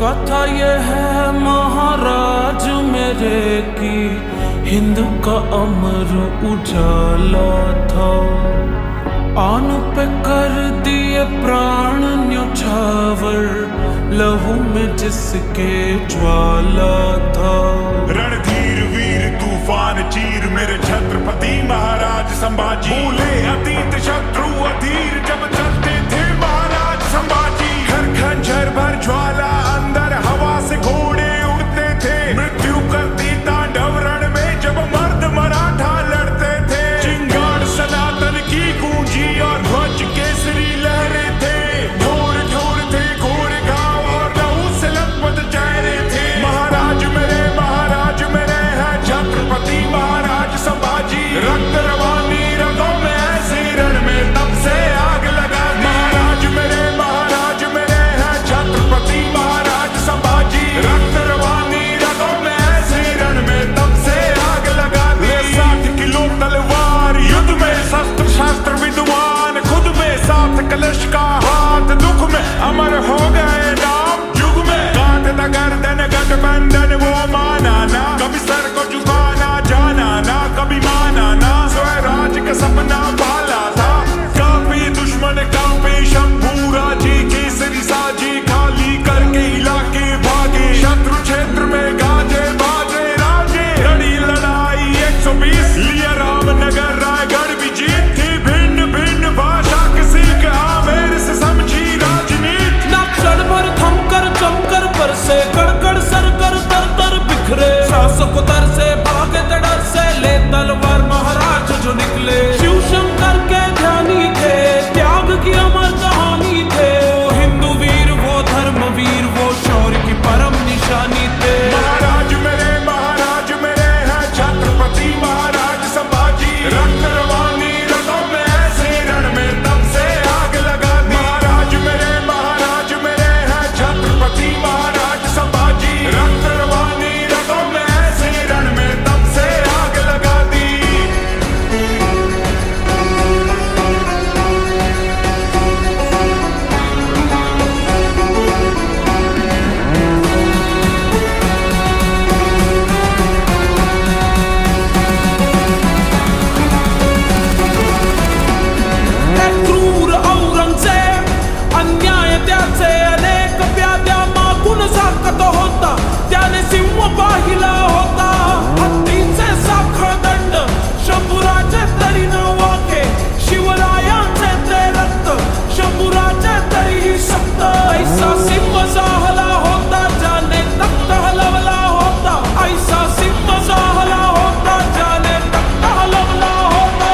कथा ये है महाराज मेरे की, हिंद का अमर उजाला था। आन पे कर दिए प्राण न्योछावर, लहू में जिसके ज्वाला था। रणधीर वीर तूफान चीर मेरे छत्रपति महाराज संभाजी। भूले अतीत शत्रु अधीर जब चलते थे महाराज संभाजी। घर खंजर भर ज्वाला अंदर हवा से घोड़े उड़ते थे। मृत्यु करती तांडव रण में जब मर्द मराठा लड़ते थे। चिंगार सनातन की गूंजी और ध्वज केसरी लहरे थे। ढोर ढोर थे घोर गांव और लहू से लथपथ चेहरे थे। महाराज मेरे हैं छत्रपति महाराज संभाजी। रक्त रवानी रगों में ऐसी रण में तब से आग लगा दी। महाराज मेरे हैं छत्रपति महाराज संभाजी। रक्त रवानी रगों में ऐसी रण में तब से आग लगा दी। 60 किलो तलवार युद्ध में शस्त्र शास्त्र विद्वान खुद में। 7 कलश का हाथ दुख में अमर हो गए नाम युग में। कांधता गर्दन गठबंधन वो माना ना, कभी सर को झुकाना जाना ना, कभी माना ना। स्वराज का सपना पाला था, काफी दुश्मन काफी शंभूरा जी केसरी साजी। खाली करके इलाके भागे, शत्रु क्षेत्र में गाजे बाजे राजे। लड़ी लड़ाई 120 लिया रामनगर रायगढ़ भी जीत थी। भिन्न भिन्न भाषा किसी के आमेर से समझी राजनीति। नक्सल भर थमकर जमकर बरसे, कड़कड़ सरकर तर तर बिखरे। शासक तर से भागे डर से, ले तलवार महाराज जो निकले। शिव शंकर के ध्यानी थे, त्याग की अमर कहानी थे। वो हिंदू वीर वो धर्मवीर वो शौर्य की परम निशानी थे। महाराज मेरे हैं छत्रपति महाराज संभाजी। रक्त रवानी रगों में ऐसे रण में तब से आग लगा दी। महाराज मेरे हैं छत्रपति महाराज संभाजी। रक्त रवानी रगों में ऐसे रण में तब से आग लगा दी। क्रूर औरंगजेब अन्याय त्याचे अनेक प्याद्या मागून साकत होता। त्याने सिंह पाहिला होता, हत्तीचे साखळ दंड शंभूराचे तरी न वाके। शिवरायांचे ते रक्त शंभूराचे तरीही सक्त। ऐसा सिंह जाहला होता ज्याने तख्त हलवला होता। ऐसा सिंह जाहला होता ज्याने तख्त हलवला होता।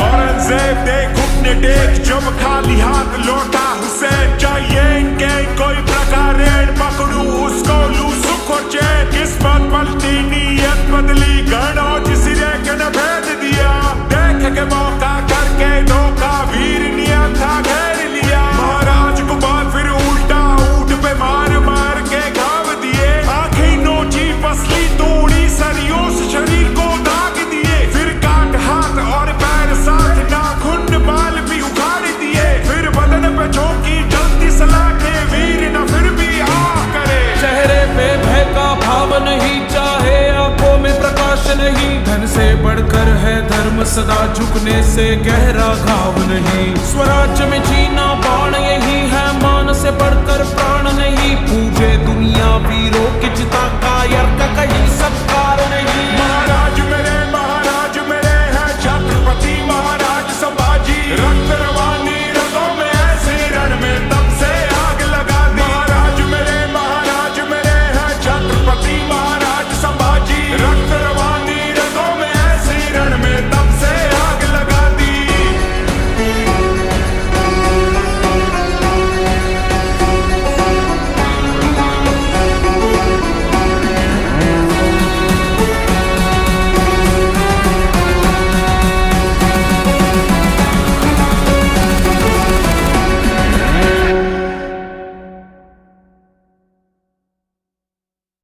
औरंगजेब देख घुटने टेक जब खाली हाथ लौटा हुसैन। चाहिए इनके कोई प्रकार रेड पकड़ू उसको लू सुख और चैन। किस्मत पलटी नीयत बदली गणों सिरे के न भेद दिया। देख के मौका करके धोखा वीर नियत था घेर लिया। महाराज को बात फिर उल्टा ऊंट पे मार मार के घाव दिए। आंखें नोची पसली तोड़ी सरियों से शरीर को दाग दिए। फिर काट हाथ और पैर साथ नाखून बाल भी उखाड़ दिए। फिर बदन पे झोंकी जल्दी सलाखे वीर न फिर भी आह करे। चेहरे पे भय का भाव नहीं, चाहे आंखों में प्रकाश नहीं। धन से बढ़कर है धर्म सदा, झुकने से गहरा घाव नहीं। स्वराज्य में जीना बाण यही है, मान से बढ़कर प्राण नहीं। पूजे